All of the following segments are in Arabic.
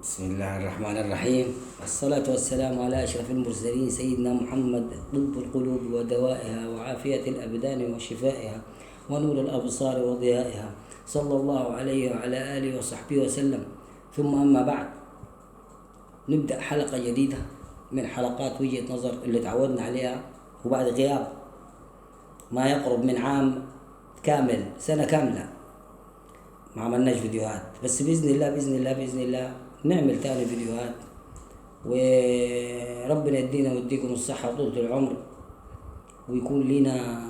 بسم الله الرحمن الرحيم، والصلاة والسلام على أشرف المرسلين سيدنا محمد، طب القلوب ودوائها وعافية الأبدان وشفائها ونور الأبصار وضيائها، صلى الله عليه وعلى آله وصحبه وسلم. ثم أما بعد، نبدأ حلقة جديدة من حلقات وجهة نظر اللي تعودنا عليها، وبعد غياب ما يقرب من عام كامل، سنة كاملة ما عملناش فيديوهات. بس بإذن الله نعمل تاني فيديوهات، وربنا يدينا ويديكم الصحة وطولة العمر، ويكون لنا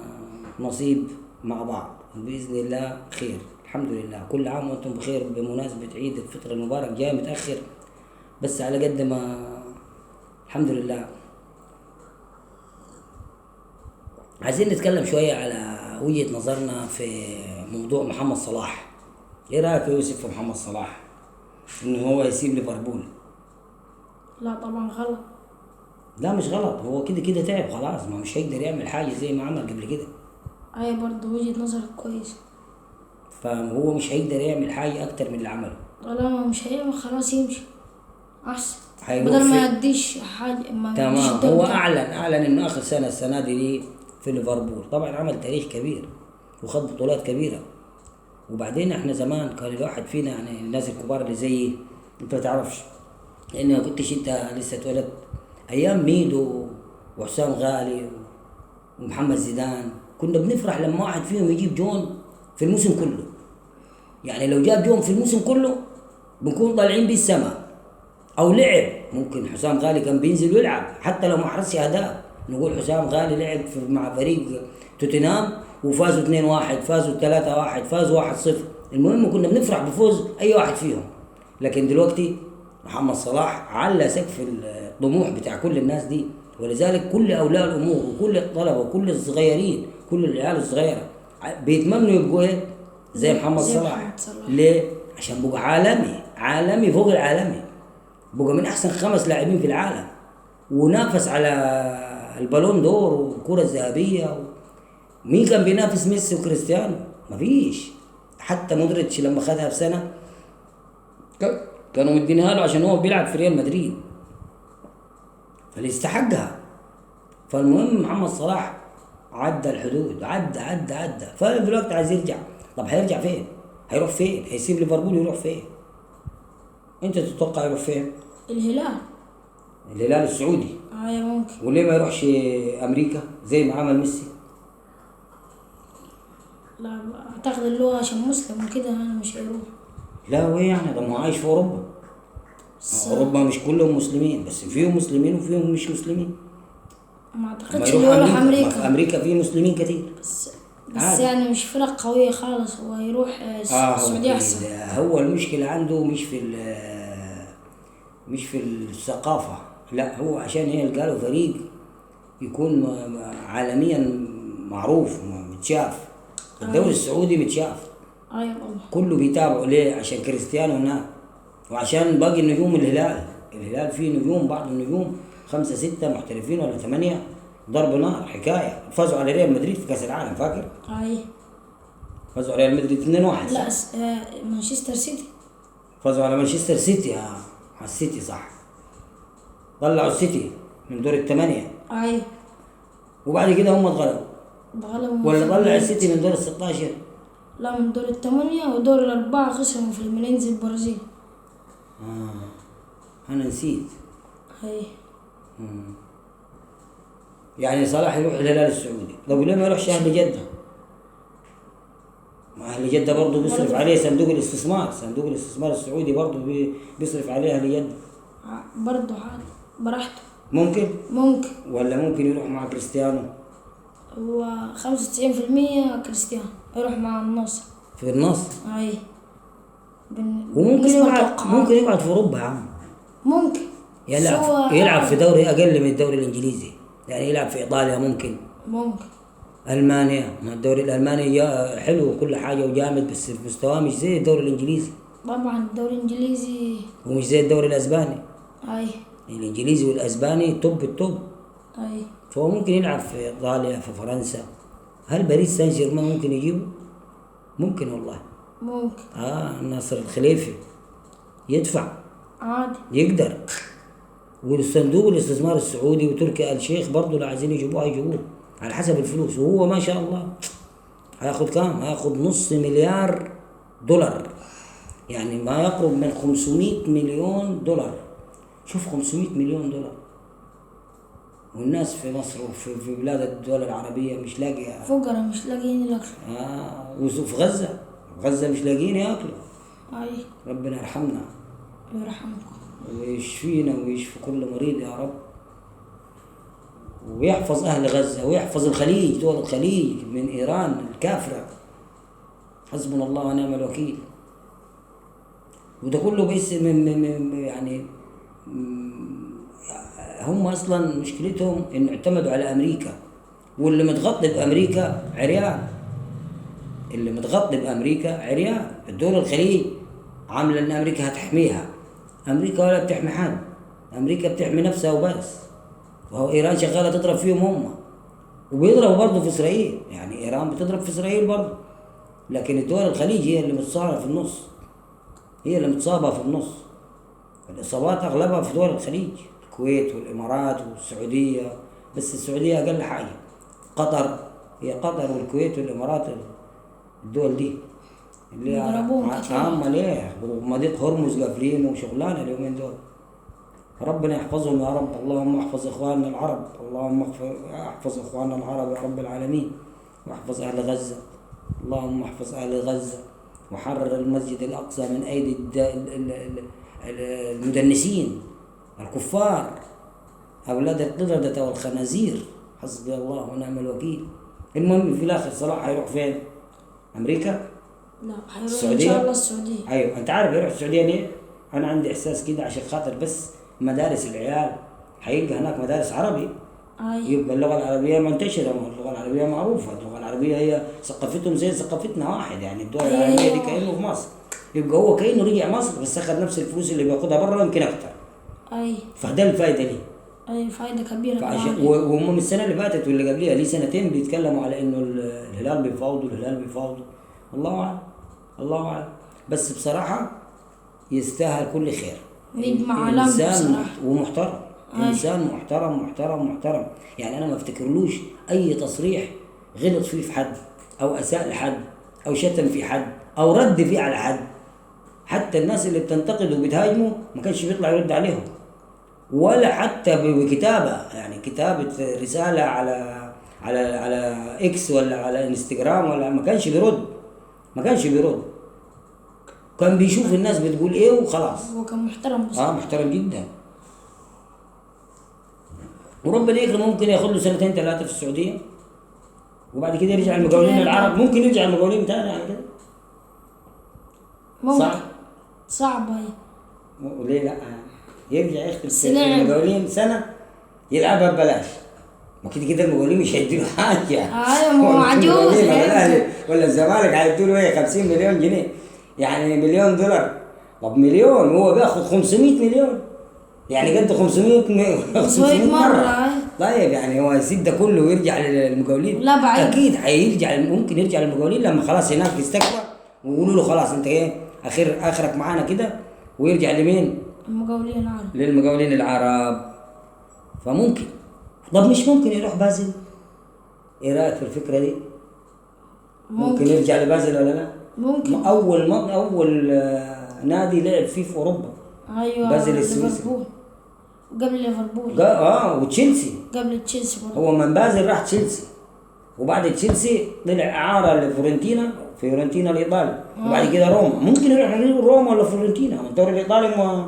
نصيب مع بعض بإذن الله خير. الحمد لله، كل عام وأنتم بخير بمناسبة عيد الفطر المبارك. جاي متأخر بس على قد ما الحمد لله. عايزين نتكلم شوية على وجهة نظرنا في موضوع محمد صلاح. ايه رأيك يا يوسف في محمد صلاح انه هو يسيب ليفربول؟ لا طبعا غلط. لا مش غلط، هو كده كده تعب خلاص، ما مش هيقدر يعمل حاجة زي ما عمل قبل كده. اي برضه وجهة نظرك كويس. فهو مش هيقدر يعمل حاجة اكتر من اللي عمله. طالما مش هيعمل خلاص يمشي احسن، هيروح بدل ما فين؟ يديش حاجة ما يديش تمام، الدور هو بتاعه. اعلن انه اخر سنة السنة دي ليه في ليفربول. طبعا عمل تاريخ كبير وخد بطولات كبيرة. وبعدين احنا زمان كان الواحد فينا، يعني الناس الكبار اللي زيي، انت ما تعرفش لان ما كنتش انت لسه اتولدت، ايام ميدو وحسام غالي ومحمد زيدان، كنا بنفرح لما واحد فيهم يجيب جون في الموسم كله. يعني لو جاب جون في الموسم كله بنكون طالعين بيه السما. او لعب، ممكن حسام غالي كان بينزل ويلعب حتى لو ما حرزش اهداف، نقول حسام غالي لعب مع فريق توتنهام وفازوا 2-1، فازوا 3-1، فازوا 1-0. المهم كنا بنفرح بفوز اي واحد فيهم. لكن دلوقتي محمد صلاح على سقف الطموح بتاع كل الناس دي، ولذلك كل اولياء الامور وكل الطلبه وكل الصغيرين، كل العيال الصغيره بيتمنوا يبقوا ايه زي محمد صلاح. ليه؟ عشان بقى عالمي فوق العالمي، بقى من احسن 5 لاعبين في العالم، ونافس على البالون دور والكرة الذهبية. مين كان بينافس ميسي وكريستيانو؟ مفيش. حتى مودريتش لما خدها في سنة كانوا مدينها له عشان هو بيلعب في ريال مدريد، فاللي يستحقها. فالمهم محمد صلاح عدى الحدود، عدى. فانا دلوقتي عايز يرجع. طب هيرجع فين؟ هيروح فين؟ هيسيب ليفربول يروح فين؟ انت تتوقع يروح فين؟ الهلال السعودي. ممكن. وليه ما يروحش امريكا زي ما عمل ميسي؟ لا اعتقد اللي هو عشان مسلم وكده انا مش هيروح. لا هو يعني ده ما عايش في اوروبا. اوروبا مش كلهم مسلمين، بس فيهم مسلمين وفيهم مش مسلمين. ما ما اعتقدش يروح اللي هو يروح ما في امريكا. امريكا فيه مسلمين كتير. بس عادي. يعني مش فرق قوية خالص، هو يروح السعودية احسن. هو المشكلة عنده مش في الثقافة، لا هو عشان يلقى له فريق يكون عالميا معروف متشاف. الدوري السعودي متشاف، ايوه والله. كله بيتابعه. ليه؟ عشان كريستيانو هناك، وعشان باقي النجوم. الهلال فيه نجوم، بعض النجوم 5 6 محترفين ولا 8 ضرب نار حكاية. فازوا على ريال مدريد في كأس العالم، فاكر؟ فازوا على ريال مدريد 2-1. لا مانشستر سيتي. فازوا على مانشستر سيتي، على السيتي صح. طلعوا السيتي من دور الثمانية. وبعد كده هم اتغلبوا. ولا طلع السيتي من دور ال16؟ لا من دور الثمانية، ودور الأربعة خسروا في المنينز البرازيل. أنا نسيت. يعني صلاح يروح الهلال السعودي. طب ليه ما يروحش أهل جدة؟ ما أهل جدة برضه بيصرف عليه صندوق الاستثمار السعودي برضه بيصرف عليه أهل جدة. برضه عادي براحته. ممكن. ولا ممكن يروح مع كريستيانو. هو 95% كريستيانو يروح مع النصر. في النصر. وممكن يقعد في أوروبا يا عم. ممكن يلعب في دوري أقل من الدوري الإنجليزي، يعني يلعب في إيطاليا ممكن. ألمانيا، ما الدوري الألماني حلو وكل حاجة وجامد، بس مستواه مش زي الدوري الإنجليزي. طبعا الدوري الإنجليزي ومش زي الدوري الأسباني. الإنجليزي والأسباني التوب. فهو ممكن يلعب في إيطاليا، في فرنسا. هل باريس سان جيرمان ممكن يجيبه؟ ممكن والله. ممكن. ناصر الخليفي يدفع. عادي. يقدر. والصندوق الاستثمار السعودي وتركي آل الشيخ برضه لو عايزين يجيبوه هيجيبوه على حسب الفلوس. وهو ما شاء الله هياخد كام؟ هياخد نص مليار دولار، يعني ما يقرب من 500 مليون دولار. شوف 500 مليون دولار، والناس في مصر وفي بلاد الدول العربية مش لاقية. فقراء مش لاقيين الأكل. وفي غزة، غزة مش لاقيين ياكلوا. أي. ربنا يرحمنا يرحمكم ويشفينا ويشفي كل مريض يا رب، ويحفظ أهل غزة ويحفظ الخليج، دول الخليج من إيران الكافرة. حسبنا الله ونعم الوكيل. وده كله بس يعني هم أصلا مشكلتهم إن اعتمدوا على أمريكا، واللي متغطي بأمريكا عريان. اللي متغطي بأمريكا عريان. الدول الخليج عاملة إن أمريكا هتحميها. أمريكا ولا بتحمي حد، أمريكا بتحمي نفسها وبس. وهو إيران شغالة تضرب فيهم هم، وبيضربوا برضه في إسرائيل. يعني إيران بتضرب في إسرائيل برضه، لكن الدول الخليج هي اللي متصابة في النص، هي اللي متصابة في النص. الإصابات أغلبها في دول الخليج، الكويت والإمارات والسعودية. بس السعودية أقل حاجة. قطر، هي قطر والكويت والإمارات، الدول دي اللي عامة ليه ومضيق هرمز قافلين وشغلانة اليومين دول. ربنا يحفظهم يا رب. اللهم احفظ إخواننا العرب، اللهم احفظ إخواننا العرب يا رب العالمين، واحفظ أهل غزة. اللهم احفظ أهل غزة، وحرر المسجد الأقصى من أيدي المدنسين الكفار أولاد القردة والخنازير. حسبي الله ونعم الوكيل. المهم في الآخر صلاح هيروح فين؟ أمريكا؟ لا، هيروح إن شاء الله السعودية. أيوة. أنت عارف يروح السعودية ليه؟ أنا عندي إحساس كده عشان خاطر بس مدارس العيال هيلقى هناك مدارس عربي. يبقى اللغة العربية منتشرة، اللغة العربية معروفة، اللغة العربية هي ثقافتهم زي ثقافتنا واحد. يعني الدول العربية دي كأنه في مصر، يبقى هو كأنه رجع مصر بس أخذ نفس الفلوس اللي بياخدها برا يمكن أكتر. فده الفائدة ليه. فائدة كبيرة. وهم من السنة اللي فاتت واللي قبلها ليه سنتين بيتكلموا على إنه الهلال بيفاوضوا، الهلال بيفاوضوا. الله أعلم، الله أعلم. بس بصراحة يستاهل كل خير. إنسان ومحترم، إنسان محترم محترم محترم. يعني أنا ما افتكرلوش أي تصريح غلط فيه في حد، أو أساء لحد، أو شتم في حد، أو رد فيه على حد. حتى الناس اللي بتنتقد وبتهاجمه ما كانش بيطلع يرد عليهم، ولا حتى بكتابة. يعني كتابة رسالة على إكس ولا على إنستغرام ولا ما كانش بيرد، ما كانش بيرد. كان بيشوف الناس بتقول إيه وخلاص. هو كان محترم بصراحة. محترم جدا. وربنا يكرم ممكن ياخد له سنتين ثلاثة في السعودية، وبعد كده يرجع المقاولين العرب. ممكن يرجع المقاولين تاني يعني كده. صعب هي. وليه لا؟ يرجع يختم المقاولين سنة يلعبها ببلاش. ما كده المقاولين مش هيديله حاجة. ايوه، ما هو عجوز. ولا الزمالك هيديله ايه 50 مليون جنيه، يعني مليون دولار. طب مليون هو بياخد 500 مليون، يعني قد 500 مرة. طيب يعني هو يسيب ده كله ويرجع للمقاولين؟ لا، بعيد. اكيد هيرجع، ممكن يرجع للمقاولين لما خلاص هناك يستكبر ويقولوا له خلاص انت ايه اخرك معانا كده، ويرجع لمين؟ المقاولين العرب. للمقاولين العرب. فممكن. طب مش ممكن يروح بازل؟ ايه رايك في الفكرة دي؟ ممكن يرجع لبازل ولا لا؟ ممكن. اول نادي لعب فيه في اوروبا. ايوه، بازل السويسري. ليفربول. قبل ليفربول. وتشيلسي. قبل تشيلسي برضه. هو من بازل راح تشيلسي، وبعد تشيلسي طلع اعاره لفيورنتينا الايطالي، وبعد كده روما. ممكن يروح روما ولا فيورنتينا. الدوري الايطالي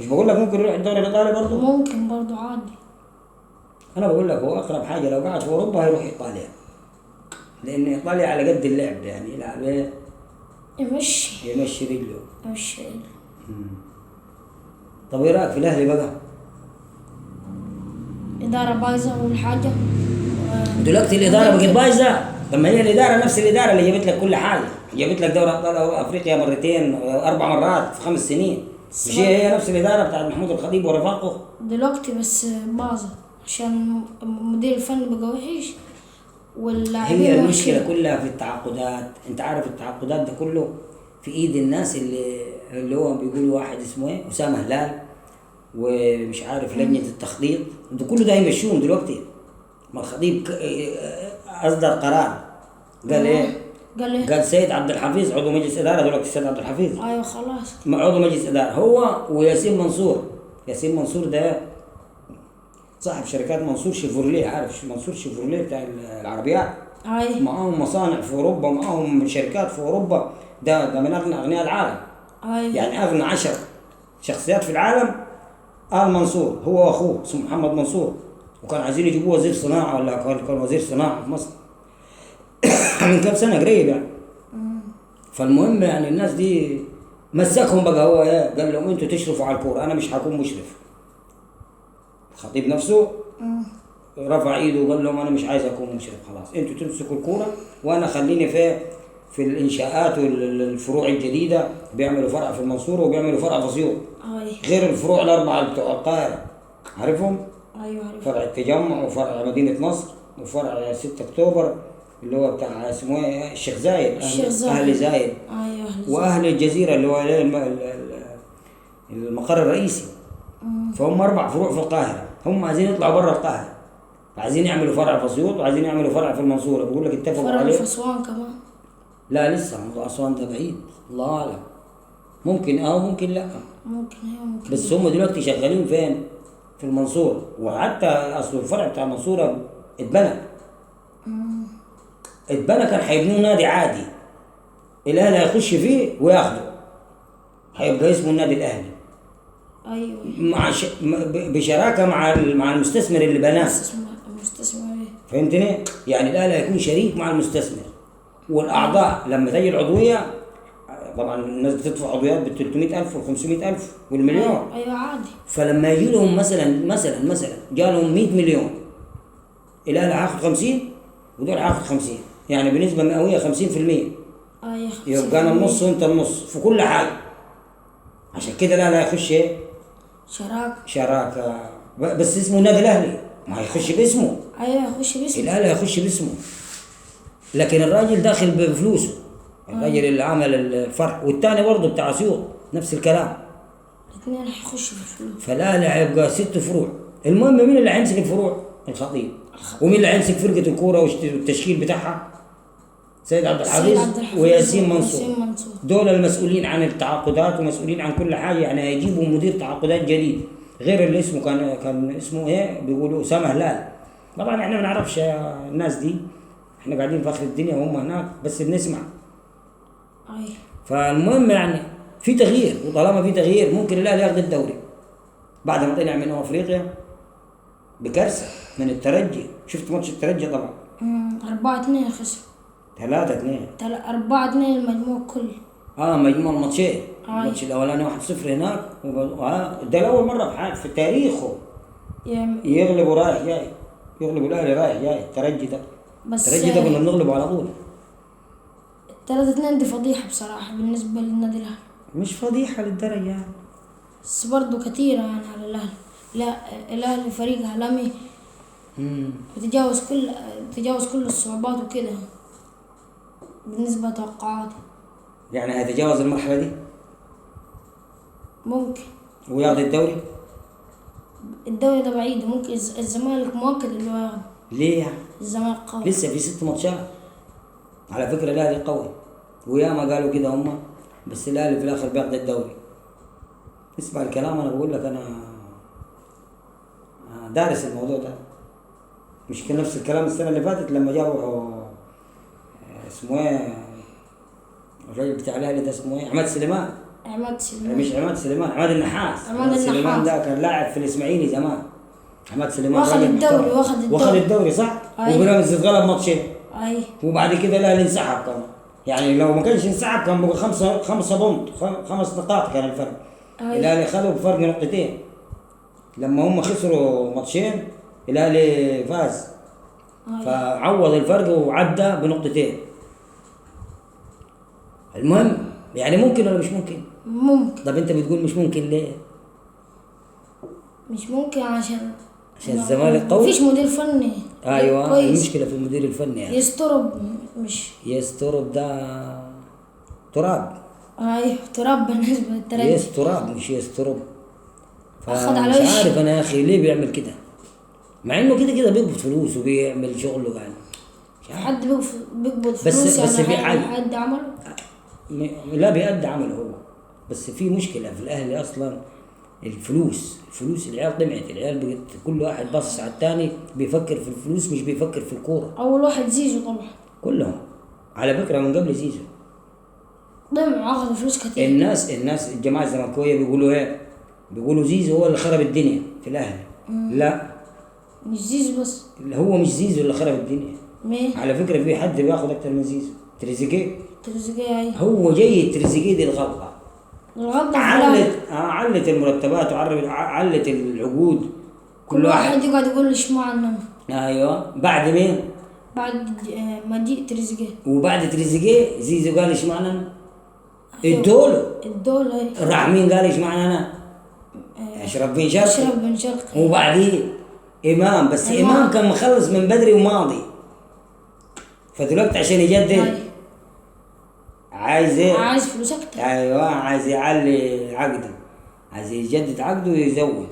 مش بقول لك ممكن يروح الدوري الايطالي برضه؟ ممكن برضه عادي. انا بقول لك هو اقرب حاجه لو قعد في اوروبا هيروح ايطاليا، لان ايطاليا على قد اللعب، يعني يلعب ايه؟ يمشي رجله. طب ايه رايك في الاهلي بقى؟ اداره بايظه اول حاجه. دلوقتي الاداره بقت بايظه. طب ما هي الاداره نفس الاداره اللي جابت لك كل حاجه، جابت لك دوري ابطال افريقيا مرتين 4 مرات في 5 سنين. مش هي نفس الاداره بتاعت محمود الخطيب ورفاقه دلوقتي، بس باظت عشان المدير الفني بقى وحش واللاعبين. هي المشكله كلها في التعاقدات. انت عارف التعاقدات ده كله في ايد الناس اللي اللي هو بيقولوا واحد اسمه ايه اسامه هلال، ومش عارف لجنه التخطيط، ده كله ده يمشوهم دلوقتي. ما الخطيب اصدر قرار قال ايه؟ قال ايه؟ قال سيد عبد الحفيظ عضو مجلس اداره دلوقتي، السيد عبد الحفيظ ايوه خلاص. عضو مجلس اداره، هو وياسين منصور. ياسين منصور ده صاحب شركات منصور شيفروليه، عارف منصور شيفروليه بتاع العربيات، اي معاهم مصانع في اوروبا، معاهم شركات في اوروبا، ده من اغنى اغنياء العالم. اي يعني اغنى 10 شخصيات في العالم آل منصور، هو واخوه اسمه محمد منصور، وكان عايزين يجيبوه وزير صناعه، ولا كان وزير صناعه في مصر من كام سنه قريب يعني. فالمهم يعني الناس دي مسكهم بقى، هو ايه قال لهم انتوا تشرفوا على الكوره، انا مش هكون مشرف. الخطيب نفسه رفع ايده وقال لهم انا مش عايز اكون مشرف، خلاص انتوا تمسكوا الكوره وانا خليني في الانشاءات والفروع الجديده، بيعملوا فرع في المنصوره وبيعملوا فرع في اسيوط، اي غير الفروع الاربعه بتوع القاهره، عارفهم؟ ايوه عارف. فرع التجمع وفرع مدينه نصر وفرع 6 اكتوبر اللي هو بتاع اسمه ايه الشيخ زايد، الشيخ زايد. اهل زايد، ايوه أهل واهل الجزيره اللي هو المقر الرئيسي. فهم 4 فروع في القاهره، هم عايزين يطلعوا برا القاهره، عايزين يعملوا فرع في اسيوط وعايزين يعملوا فرع في المنصوره، بيقول لك اتفقوا فرع عليه. في اسوان كمان. لا لسه موضوع اسوان ده بعيد، الله اعلم، ممكن ممكن لا، ممكن ايوه ممكن. بس هم دلوقتي شغالين فين؟ في المنصوره، وحتى اصل الفرع بتاع المنصوره اتبنى. كان هيبنوه نادي عادي، الاهلي هيخش فيه وياخده، هيبقى اسمه النادي الاهلي، ايوه مع بشراكه مع المستثمر اللي بناه. مستثمر ايه؟ فهمتني؟ يعني الاهلي هيكون شريك مع المستثمر، والاعضاء لما تجي العضويه، طبعا الناس بتدفع عضويات ب 300,000 و 500,000 والمليون. ايوه عادي. فلما يجي لهم مثلا جالهم 100 مليون، الاهلي هياخد 50 ودول هياخد 50، يعني بنسبه مئويه 50%. ايوه يبقى انا النص وانت النص في كل حاجه. عشان كده الاهلي هيخش ايه؟ شراكه، بس اسمه النادي الاهلي، ما هيخش باسمه. ايوه هيخش باسمه. الاهلي هيخش باسمه، لكن الراجل داخل بفلوسه، الراجل اللي عمل الفرع، والثاني برضه بتاع اسيوط نفس الكلام. الاثنين هيخشوا في الفلوس. فالاهلي هيبقى 6 فروع. المهم مين اللي هيمسك الفروع؟ الخطيب. ومين اللي هيمسك فرقه الكوره والتشكيل بتاعها؟ سيد عبد الحفيظ وياسين منصور. دول المسؤولين عن التعاقدات ومسؤولين عن كل حاجه، يعني هيجيبوا مدير تعاقدات جديد غير اللي اسمه كان اسمه ايه، بيقولوا اسامه هلال. طبعا احنا ما نعرفش الناس دي، احنا قاعدين في اخر الدنيا وهم هناك بس بنسمع. اي فالمهم يعني في تغيير، وطالما في تغيير ممكن الاهلي ياخد الدوري بعد ما طلع من افريقيا بكارثه من الترجي. شفت ماتش الترجي طبعا 4-2 خسر. 3-2 4-2 المجموع كله. مجموع الماتشين. الماتش الاولاني 1-0 هناك، ده لاول مره في تاريخه يغلبوا رايح جاي، يغلبوا الاهلي رايح جاي. الترجي ده كنا بنغلبه على طول. 3-2 دي فضيحه بصراحه بالنسبه للنادي الاهلي. مش فضيحه للدرجه يعني، بس برضه كتيره يعني على الاهلي. لا الاهلي فريق عالمي بتجاوز كل الصعوبات وكده بالنسبه لتوقعاتي. يعني هيتجاوز المرحله دي ممكن وياخد الدوري. الدوري ده بعيد، ممكن الزمالك مؤكد اللي هو ياخده. ليه يعني؟ الزمالك قوي لسه في 6 ماتشات على فكره. الاهلي قوي وياما قالوا كده هم، بس الاهلي في الاخر بياخد الدوري. اسمع الكلام، انا بقول لك انا دارس الموضوع ده. مش كان نفس الكلام السنه اللي فاتت لما جابوا اسمه ايه الراجل بتاع الاهلي ده اسمه ايه؟ عماد سليمان. مش عماد سليمان، عماد النحاس. عماد سليمان ده كان لاعب في الاسماعيلي زمان. عماد سليمان واخد الدوري صح؟ وبيراميدز اتغلب ماتشين. وبعد كده الاهلي انسحب كمان، يعني لو ما كانش انسحب كان بقى 5 بونت 5 نقاط كان الفرق. الاهلي خدوا بفرق 2 نقطة. لما هم خسروا ماتشين الاهلي فاز، فعوض الفرق وعدى ب2 نقطة. المهم يعني ممكن ولا مش ممكن؟ ممكن. طب انت بتقول مش ممكن ليه؟ مش ممكن عشان الزمالك قوي. مفيش مدير فني. ايوه كويس. المشكله في المدير الفني يعني. يسترب مش يسترب ده تراب. ايوه تراب بالنسبة للترجي. يستراب مش يسترب. أخد على فمش وشه. عارف انا يا اخي ليه بيعمل كده، مع انه كده كده بيقبض فلوس وبيعمل شغله يعني. مش عارف. حد بيقبض بس- فلوس بس يعني في حاجة. حد عمله. لا بيأدي عمله هو، بس في مشكلة في الأهلي أصلا. الفلوس العيال طمعت، العيال بقت كل واحد باصص على التاني، بيفكر في الفلوس مش بيفكر في الكورة. أول واحد زيزو طبعا. كلهم على فكرة من قبل زيزو. ضمع أخذ فلوس كتير. الناس الجماعة الزملكاوية بيقولوا إيه؟ بيقولوا زيزو هو اللي خرب الدنيا في الأهلي. لا، مش زيزو بس. هو مش زيزو اللي خرب الدنيا. مين؟ على فكرة في حد بياخد أكتر من زيزو، تريزيجيه. تريزيجيه. أيوة. هو جاي تريزيجيه دي الغلطة. الغلطة في الأهلي. علت المرتبات علت العقود. كل واحد يقعد يقول اشمعنى. ايوه بعد مين؟ بعد مجيء تريزيجيه. وبعد تريزيجيه زيزو قال اشمعنى انا؟ أيوة. ادوله. الدولة. أيوة. راح مين قال اشمعنى انا؟ اشرف بن شرقي. أشرف بن شرقي. وبعديه امام، بس أيوة. امام كان مخلص من بدري وماضي، فدلوقتي عشان يجدد أيوة. عايز ايه؟ عايز فلوس أكتر. ايوه عايز يعلي عقده، عايز يجدد عقده ويزود.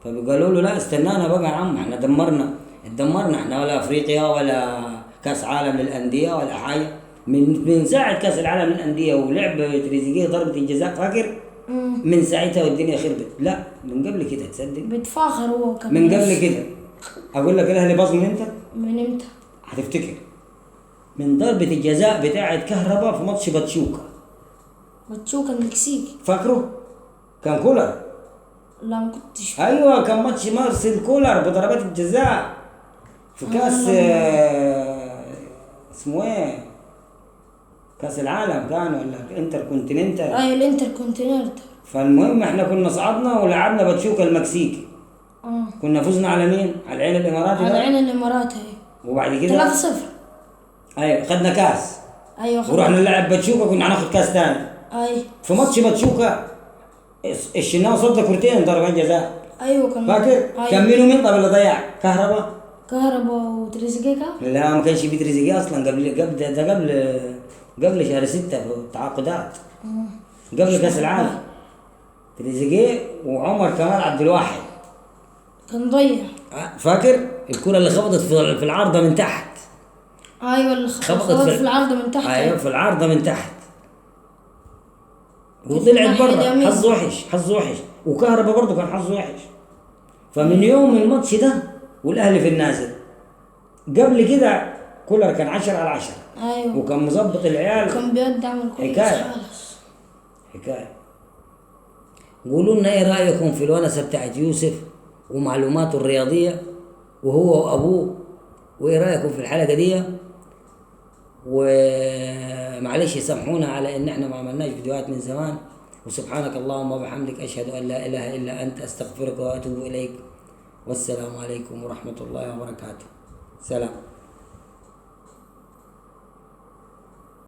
فقالوا له لا استنانا بقى يا عم، احنا اتدمرنا احنا، ولا افريقيا ولا كاس عالم للانديه ولا حاجه. من ساعه كاس العالم للانديه ولعب تريزيجيه ضربه الجزاء فاكر؟ من ساعتها والدنيا خربت. لا من قبل كده تصدق؟ بيتفاخر هو كمان. من قبل كده. اقول لك الاهلي باظ من امتى؟ من امتى؟ هتفتكر من ضربه الجزاء بتاعه كهرباء في ماتش باتشوكا. باتشوكا المكسيكي. فاكره؟ كان كولر. لا ما كنتش. ايوه كان ماتش مارسيل كولر بضربات الجزاء في كاس اسمه ايه؟ كاس العالم كان ولا انتر كونتيننتال؟ ايوه الانتر كونتيننتال. فالمهم احنا كنا صعدنا ولعبنا باتشوكا المكسيكي. اه. كنا فزنا على مين؟ على العين الاماراتي على ده. عين الامارات. ايوه. وبعد كده 3-0. ايوه خدنا كاس. ايوه ورحنا نلعب باتشوكا كنا هناخد كاس ثاني. ايوه. في ماتش باتشوكا الشناوي صد كورتين ضربات جزاء. ايوه كان. فاكر؟ أيوة. كان مين ومين طب اللي ضيع؟ كهرباء؟ كهرباء وتريزيجيه كان. لا ما كانش في تريزيجيه اصلا قبل شهر 6 في التعاقدات. قبل كاس العالم. تريزيجيه وعمر كمال عبد الواحد. كان ضيع. فاكر الكرة اللي خبطت في العارضة من تحت؟ ايوه اللي خبطت في العارضة من تحت. ايوه في العارضة من تحت وطلعت برا. حظ وحش وكهربا برضه كان حظ وحش. فمن يوم الماتش ده والاهلي في النازل. قبل كده كولر كان 10/10. ايوه. وكان مظبط العيال. كان بيقدر يعمل كل حكاية. خالص. حكاية. قولوا لنا ايه رأيكم في الونسة بتاعت يوسف ومعلوماته الرياضية وهو وابوه، وايه رأيكم في الحلقة دي؟ ومعلش يسامحونا على ان احنا ما عملناش فيديوهات من زمان. وسبحانك اللهم وبحمدك اشهد ان لا اله الا انت استغفرك واتوب اليك. والسلام عليكم ورحمة الله وبركاته. سلام.